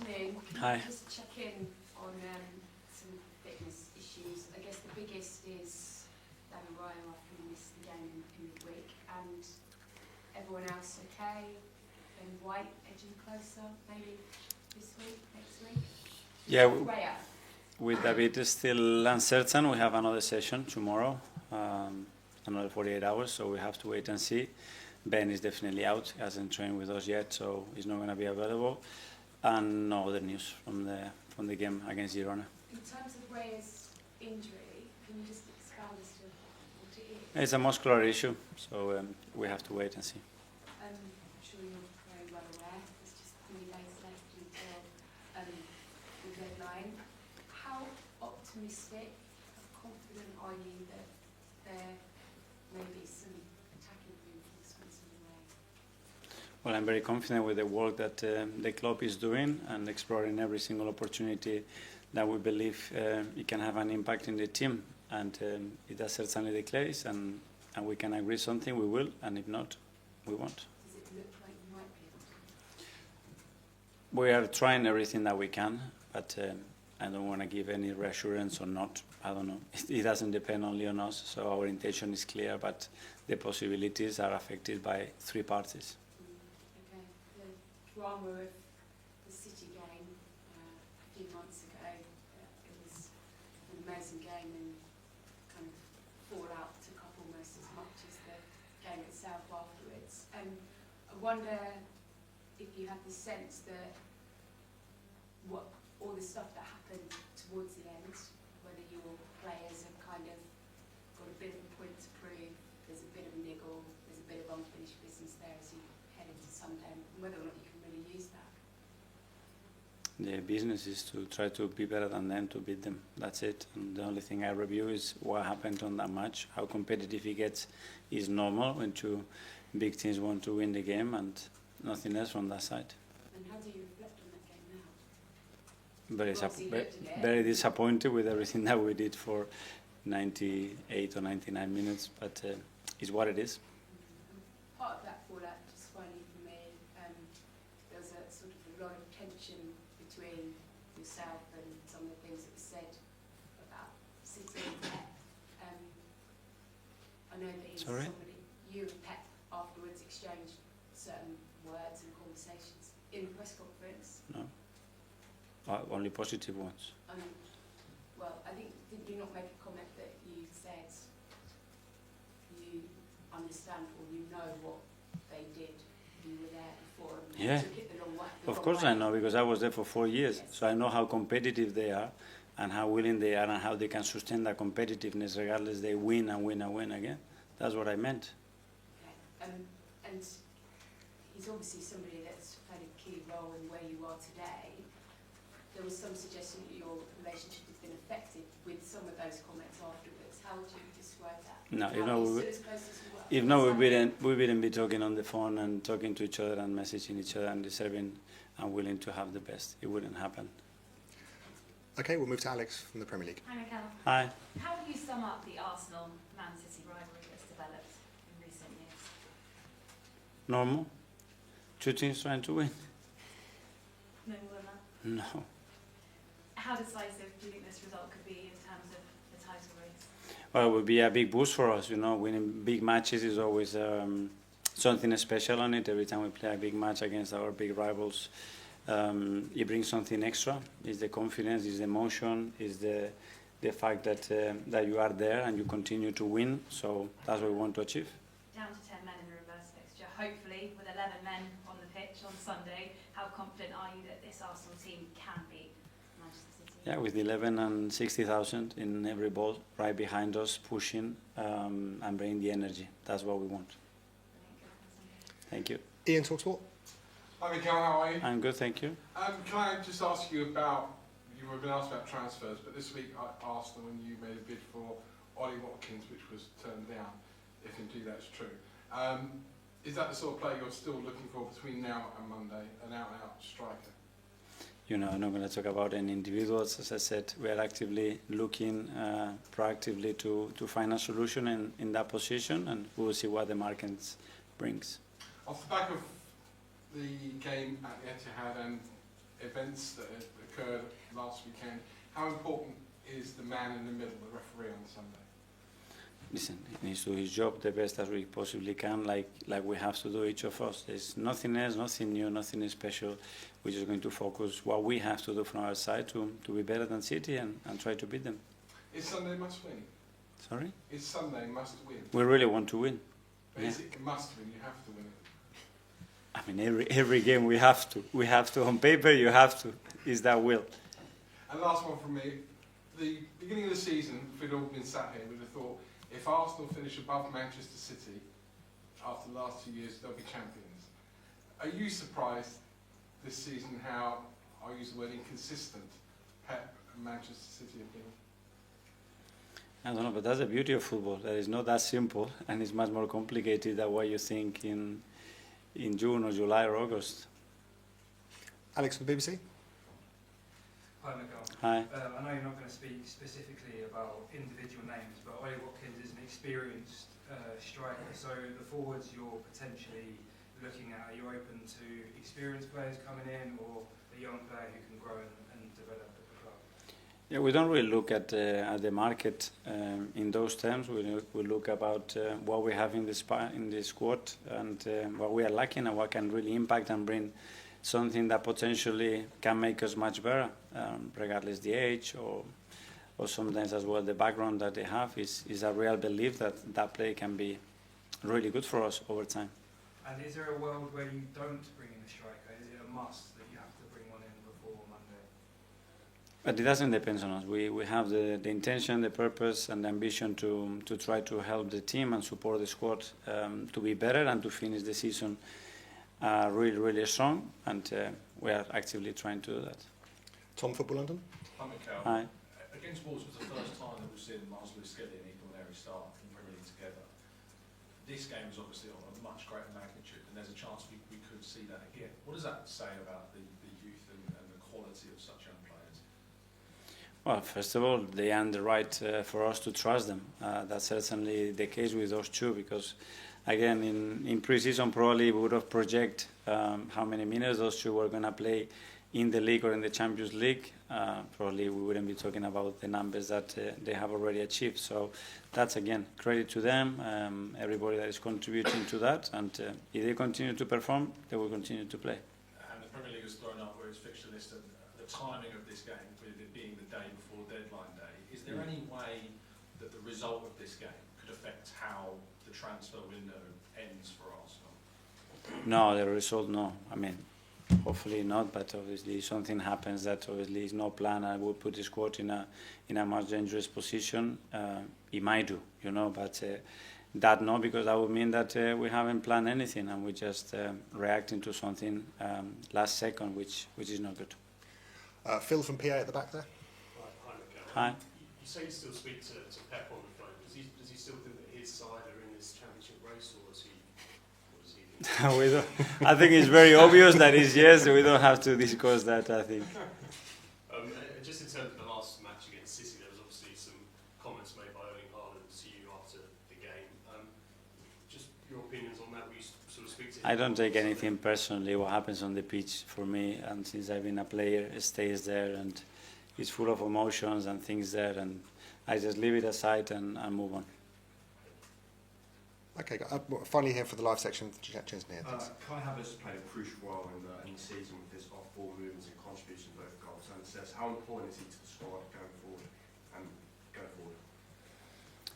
afternoon. Hi. Just to check in on some fitness issues. I guess the biggest is Danny Ryan after he missed the game in midweek, and everyone else okay? Ben White edging closer, maybe this week, next week? Yeah, Raya. with David is still uncertain. We have another session tomorrow, another 48 hours, so we have to wait and see. Ben is definitely out. He hasn't trained with us yet, so he's not going to be available. And no other news from the game against Girona. In terms of Raya's injury, can you just expand as to what it is? It's a muscular issue, so we have to wait and see. I'm sure you're very well aware. There's just 3 days left until the deadline. How optimistic, how confident are you that there may be some attacking reinforcements in the way? Well, I'm very confident with the work that the club is doing and exploring every single opportunity that we believe it can have an impact in the team. And if that's certainly the case, and we can agree something, we will, and if not, we won't. Does it look like you might be able to? We are trying everything that we can, but I don't want to give any reassurance or not. I don't know. It doesn't depend only on us, so our intention is clear, but the possibilities are affected by 3 parties. Okay. The drama of the City game a few months ago, it was an amazing game, and kind of fallout took up almost as much as the game itself afterwards. I wonder if you have the sense that what all the stuff that happened towards the end, whether your players have kind of got a bit of a point to prove, there's a bit of a niggle, there's a bit of unfinished business there as you head into Sunday, and whether or not you can really use that. The business is to try to be better than them, to beat them. That's it. And the only thing I review is what happened on that match. How competitive it gets is normal when 2 big teams want to win the game, and nothing else from that side. And how do you reflect on that game now? Very disappointed with everything that we did for 98 or 99 minutes, but it's what it is. Part of that fallout, just finally for me, there was a sort of a lot of tension between yourself and some of the things that were said about City and Pep. I know that Sorry? you and Pep afterwards exchanged certain words and conversations in the press conference. No, only positive ones. Well, I think, did you not make a comment that you said you understand or you know what they did? You were there before and Yeah. took it the wrong way. Of course I know, because I was there for 4 years. Yes. So I know how competitive they are and how willing they are and how they can sustain that competitiveness regardless they win and win and win again. That's what I meant. Okay. And he's obviously somebody that's played a key role in where you are today. There was some suggestion that your relationship has been affected with some of those comments afterwards. How would you describe that? No, How you know, you we- stood as close as you were? If not, we wouldn't be talking on the phone and talking to each other and messaging each other and deserving and willing to have the best. It wouldn't happen. Okay, we'll move to Alex from the Premier League. Hi, Mikel. Hi. How would you sum up the Arsenal-Man City rivalry that's developed in recent years? Normal. 2 teams trying to win. No more than that. No. How decisive do you think this result could be in terms of the title race? Well, it would be a big boost for us. You know, winning big matches is always something special on it. Every time we play a big match against our big rivals, it brings something extra. It's the confidence, it's the emotion, it's the fact that that you are there and you continue to win. So that's what we want to achieve. Down to 10 men in the reverse fixture, hopefully with 11 men on the pitch on Sunday. How confident are you that this Arsenal team can beat Manchester City? Yeah, with 11 and 60,000 in every ball right behind us, pushing and bringing the energy. That's what we want. Thank you. Ian, Talksport. Hi Mikel, how are you? I'm good, thank you. Can I just ask you about, you were been asked about transfers, but this week I asked them when you made a bid for Ollie Watkins, which was turned down, if indeed that's true. Is that the sort of player you're still looking for between now and Monday, an out-and-out striker? You know, I'm not going to talk about any individuals. As I said, we are actively looking proactively to find a solution in that position, and we will see what the market brings. Off the back of the game at the Etihad and events that occurred last weekend. How important is the man in the middle, the referee, on Sunday? Listen, he needs to do his job the best as we possibly can, like we have to do, each of us. There's nothing else, nothing new, nothing special. We're just going to focus what we have to do from our side to be better than City and try to beat them. Is Sunday must win? Sorry? Is Sunday must win? We really want to win. But is it must win? You have to win it. I mean, every game we have to. We have to. On paper, you have to. Is that will? And last one from me. The beginning of the season, if we'd all been sat here, we'd have thought, if Arsenal finish above Manchester City after the last 2 years, they'll be champions. Are you surprised this season how, I'll use the word inconsistent, Pep and Manchester City have been? I don't know, but that's the beauty of football. That is not that simple, and it's much more complicated than what you think in June or July or August. Alex from the BBC. Hi, Miguel. Hi. I know you're not going to speak specifically about individual names, but Ollie Watkins is an experienced striker. So the forwards you're potentially looking at, are you open to experienced players coming in, or a young player who can grow and develop at the club? Yeah, we don't really look at the market in those terms. We look about what we have in the squad and what we are lacking and what can really impact and bring something that potentially can make us much better, regardless the age or sometimes as well the background that they have is a real belief that that play can be really good for us over time. And is there a world where you don't bring in a striker? Is it a must that you have to bring one in before Monday? But it doesn't depend on us. We have the intention, the purpose and the ambition to try to help the team and support the squad to be better and to finish the season really, really strong, and we are actively trying to do that. Tom, Football London. Hi, Mikel. Hi. Against Wolves was the first time that we've seen Miles Lewis-Skelly and Ethan Larry start in Premier League together. This game is obviously on a much greater magnitude, and there's a chance we could see that again. What does that say about the youth and the quality of such young players? Well, first of all, they earn the right for us to trust them. That's certainly the case with those two, because again, in pre-season probably we would have projected how many minutes those two were going to play in the league or in the Champions League. Probably we wouldn't be talking about the numbers that they have already achieved. So that's, again, credit to them, everybody that is contributing to that. And if they continue to perform, they will continue to play. And the Premier League has thrown up where its fixture list and the timing of this game, with it being the day before deadline day. Is there any way that the result of this game could affect how the transfer window ends for Arsenal? No, the result, no. I mean, hopefully not, but obviously something happens that obviously is no plan. I would put the squad in a much dangerous position. It might do, you know, but that no, because that would mean that we haven't planned anything and we're just reacting to something last second, which is not good. Phil from PA at the back there. Hi, Miguel. Hi. You say you still speak to Pep on the phone. Does he still think that his side are in this championship race, or is he? We don't, I think it's very obvious that it's yes. We don't have to discuss that, I think. Just in terms of the last match against City, there was obviously some comments made by Erling Haaland to you after the game. Just your opinions on that? Will you sort of speak to him? I don't take anything personally. What happens on the pitch for me, and since I've been a player, it stays there, and it's full of emotions and things there, and I just leave it aside and move on. Okay, finally here for the live section, James Neer. Kai Havertz played a crucial role in the season with his off-ball movements and contribution to both goals and assists. How important is he to the squad going forward?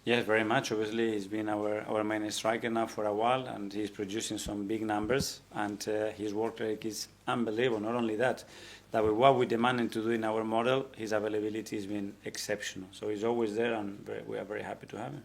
Yes, very much. Obviously, he's been our main striker now for a while, and he's producing some big numbers, and his work rate is unbelievable. Not only that with what we demand him to do in our model, his availability has been exceptional. So he's always there, and we are very happy to have him.